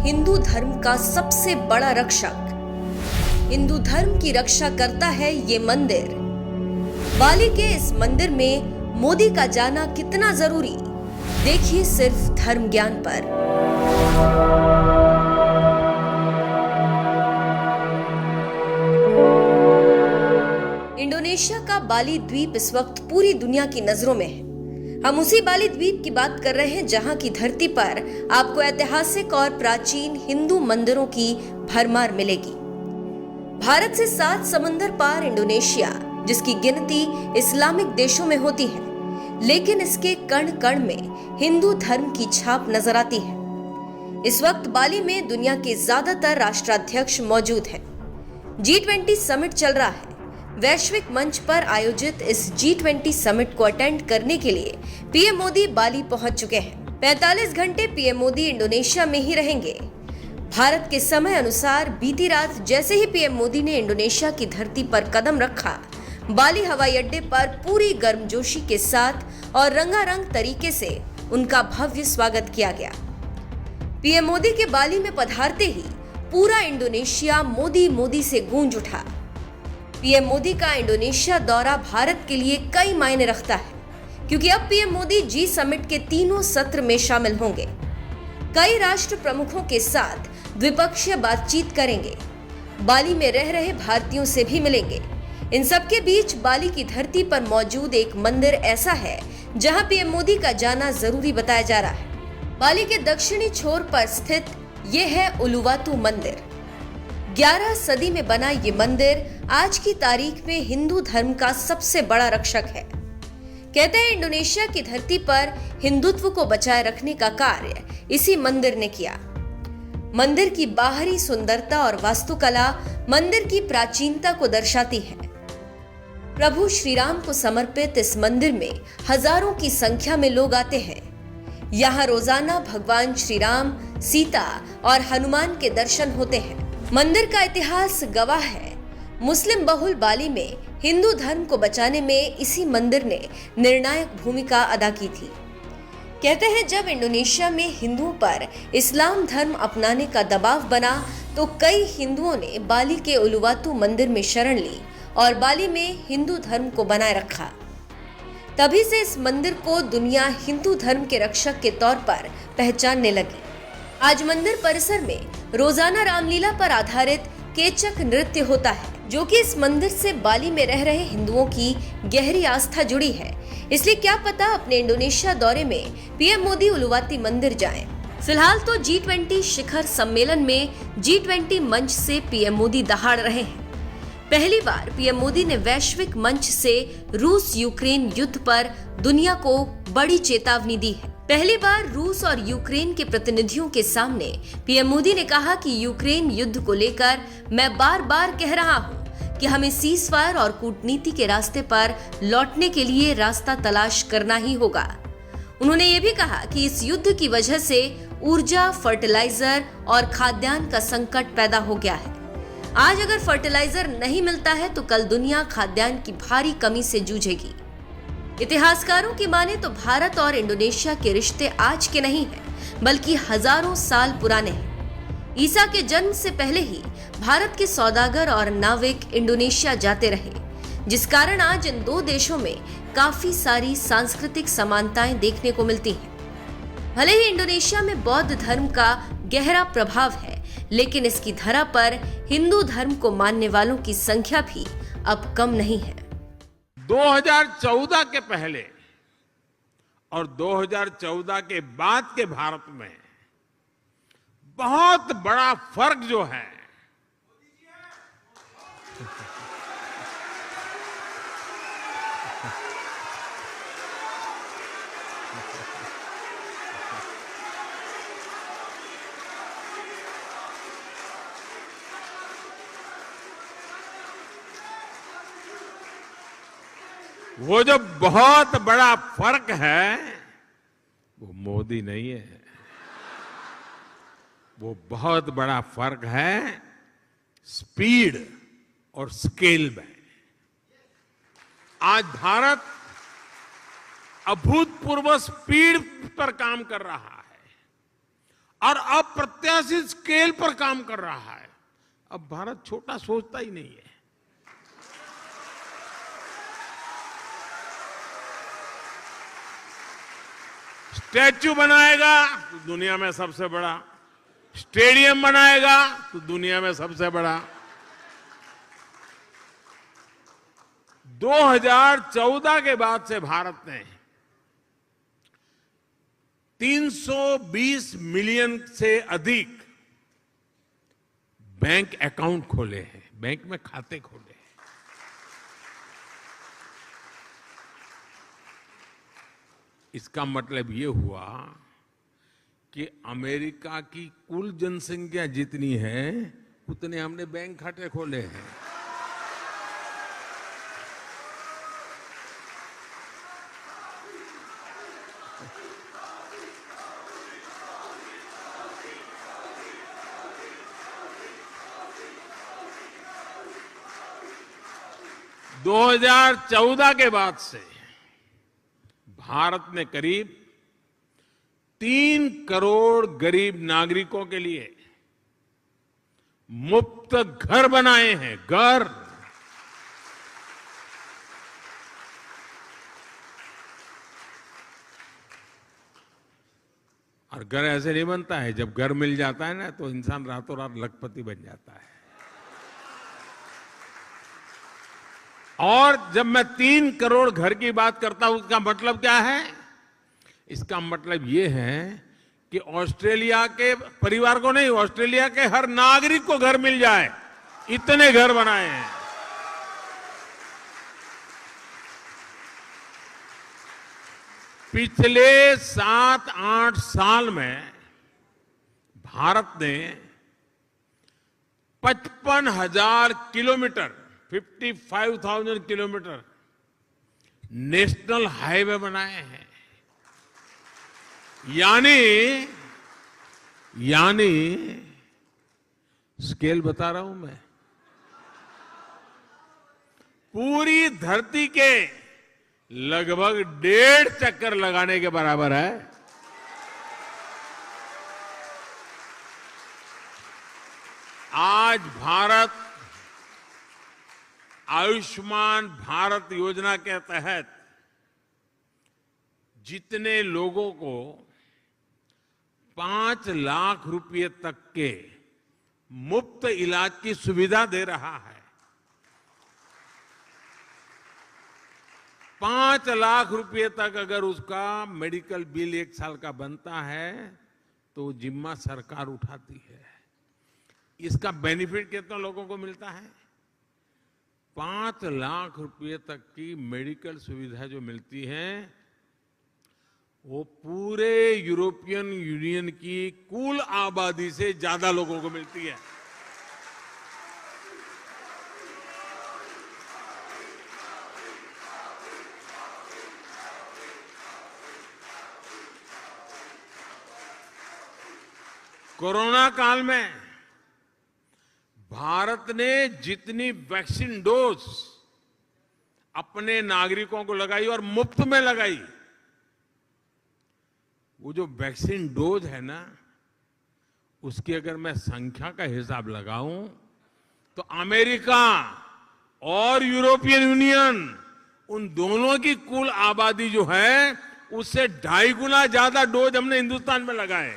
हिंदू धर्म का सबसे बड़ा रक्षक। हिंदू धर्म की रक्षा करता है ये मंदिर। बाली के इस मंदिर में मोदी का जाना कितना जरूरी, देखिए सिर्फ धर्म ज्ञान पर। इंडोनेशिया का बाली द्वीप इस वक्त पूरी दुनिया की नजरों में है। हम उसी बाली द्वीप की बात कर रहे हैं जहां की धरती पर आपको ऐतिहासिक और प्राचीन हिंदू मंदिरों की भरमार मिलेगी। भारत से 7 समुंदर पार इंडोनेशिया, जिसकी गिनती इस्लामिक देशों में होती है, लेकिन इसके कण कण में हिंदू धर्म की छाप नजर आती है। इस वक्त बाली में दुनिया के ज्यादातर राष्ट्राध्यक्ष मौजूद हैं। G20 समिट चल रहा है। वैश्विक मंच पर आयोजित इस G20 समिट को अटेंड करने के लिए पीएम मोदी बाली पहुंच चुके हैं। 45 घंटे पीएम मोदी इंडोनेशिया में ही रहेंगे। भारत के समय अनुसार बीती रात जैसे ही पीएम मोदी ने इंडोनेशिया की धरती पर कदम रखा, बाली हवाई अड्डे पर पूरी गर्मजोशी के साथ और रंगारंग तरीके से उनका भव्य स्वागत किया गया। पीएम मोदी के बाली में पधारते ही पूरा इंडोनेशिया मोदी मोदी से गूंज उठा। पीएम मोदी का इंडोनेशिया दौरा भारत के लिए कई मायने रखता है, क्योंकि अब पीएम मोदी जी समिट के तीनों सत्र में शामिल होंगे। कई राष्ट्र प्रमुखों के साथ द्विपक्षीय बातचीत करेंगे। बाली में रह रहे भारतीयों से भी मिलेंगे। इन सबके बीच बाली की धरती पर मौजूद एक मंदिर ऐसा है जहां पीएम मोदी का जाना जरूरी बताया जा रहा है। बाली के दक्षिणी छोर पर स्थित यह है उलुवातु मंदिर। 11 सदी में बना ये मंदिर आज की तारीख में हिंदू धर्म का सबसे बड़ा रक्षक है। कहते हैं इंडोनेशिया की धरती पर हिंदुत्व को बचाए रखने का कार्य इसी मंदिर ने किया। मंदिर की बाहरी सुंदरता और वास्तुकला मंदिर की प्राचीनता को दर्शाती है। प्रभु श्री राम को समर्पित इस मंदिर में हजारों की संख्या में लोग आते हैं। यहाँ रोजाना भगवान श्री राम, सीता और हनुमान के दर्शन होते हैं। मंदिर का इतिहास गवाह है। मुस्लिम बहुल बाली में हिंदू धर्म को बचाने में इसी मंदिर ने निर्णायक भूमिका अदा की थी। कहते हैं जब इंडोनेशिया में हिंदुओं पर इस्लाम धर्म अपनाने का दबाव बना तो कई हिंदुओं ने बाली के उलुवातु मंदिर में शरण ली और बाली में हिंदू धर्म को बनाए रखा। तभी से इस मंदिर को दुनिया हिंदू धर्म के रक्षक के तौर पर पहचानने लगी। आज मंदिर परिसर में रोजाना रामलीला पर आधारित केचक नृत्य होता है, जो कि इस मंदिर से बाली में रह रहे हिंदुओं की गहरी आस्था जुड़ी है। इसलिए क्या पता अपने इंडोनेशिया दौरे में पीएम मोदी उलुवाती मंदिर जाएं। फिलहाल तो G20 शिखर सम्मेलन में G20 मंच से पीएम मोदी दहाड़ रहे हैं। पहली बार पीएम मोदी ने वैश्विक मंच से रूस यूक्रेन युद्ध पर दुनिया को बड़ी चेतावनी दी है। पहली बार रूस और यूक्रेन के प्रतिनिधियों के सामने पीएम मोदी ने कहा कि यूक्रेन युद्ध को लेकर मैं बार बार कह रहा हूं कि हमें सीजफायर और कूटनीति के रास्ते पर लौटने के लिए रास्ता तलाश करना ही होगा। उन्होंने ये भी कहा कि इस युद्ध की वजह से ऊर्जा, फर्टिलाइजर और खाद्यान्न का संकट पैदा हो गया है। आज अगर फर्टिलाइजर नहीं मिलता है तो कल दुनिया खाद्यान्न की भारी कमी से जूझेगी। इतिहासकारों की माने तो भारत और इंडोनेशिया के रिश्ते आज के नहीं हैं, बल्कि हजारों साल पुराने हैं। ईसा के जन्म से पहले ही भारत के सौदागर और नाविक इंडोनेशिया जाते रहे, जिस कारण आज इन दो देशों में काफी सारी सांस्कृतिक समानताएं देखने को मिलती हैं। भले ही इंडोनेशिया में बौद्ध धर्म का गहरा प्रभाव है, लेकिन इसकी धरा पर हिंदू धर्म को मानने वालों की संख्या भी अब कम नहीं है। 2014 के पहले और 2014 के बाद के भारत में बहुत बड़ा फर्क जो है, वो जो बहुत बड़ा फर्क है वो मोदी नहीं है, वो बहुत बड़ा फर्क है स्पीड और स्केल में। आज भारत अभूतपूर्व स्पीड पर काम कर रहा है और अप्रत्याशित स्केल पर काम कर रहा है। अब भारत छोटा सोचता ही नहीं है। स्टैच्यू बनाएगा तो दुनिया में सबसे बड़ा, स्टेडियम बनाएगा तो दुनिया में सबसे बड़ा। 2014 के बाद से भारत ने 320 मिलियन से अधिक बैंक अकाउंट खोले हैं, बैंक में खाते खोले हैं। इसका मतलब ये हुआ कि अमेरिका की कुल जनसंख्या जितनी है उतने हमने बैंक खाते खोले हैं। दो 2014 के बाद से भारत ने करीब 3 करोड़ गरीब नागरिकों के लिए मुफ्त घर बनाए हैं, घर। और घर ऐसे नहीं बनता है, जब घर मिल जाता है ना तो इंसान रातों रात लखपति बन जाता है। और जब मैं 3 करोड़ घर की बात करता हूं, उसका मतलब क्या है? इसका मतलब यह है कि ऑस्ट्रेलिया के परिवार को नहीं, ऑस्ट्रेलिया के हर नागरिक को घर मिल जाए, इतने घर बनाए हैं। पिछले 7-8 साल में भारत ने 55,000 किलोमीटर 55,000 किलोमीटर नेशनल हाईवे बनाए हैं। यानी स्केल बता रहा हूं मैं, पूरी धरती के लगभग 1.5 चक्कर लगाने के बराबर है। आज भारत आयुष्मान भारत योजना के तहत जितने लोगों को 5 लाख रुपए तक के मुफ्त इलाज की सुविधा दे रहा है, 5 लाख रुपए तक अगर उसका मेडिकल बिल 1 साल का बनता है तो जिम्मा सरकार उठाती है। इसका बेनिफिट कितना लोगों को मिलता है? 5 लाख रुपए तक की मेडिकल सुविधा जो मिलती है वो पूरे यूरोपियन यूनियन की कुल आबादी से ज्यादा लोगों को मिलती है। कोरोना काल में भारत ने जितनी वैक्सीन डोज अपने नागरिकों को लगाई और मुफ्त में लगाई, वो जो वैक्सीन डोज है ना, उसकी अगर मैं संख्या का हिसाब लगाऊं तो अमेरिका और यूरोपियन यूनियन, उन दोनों की कुल आबादी जो है उससे 2.5 गुना ज्यादा डोज हमने हिंदुस्तान में लगाए।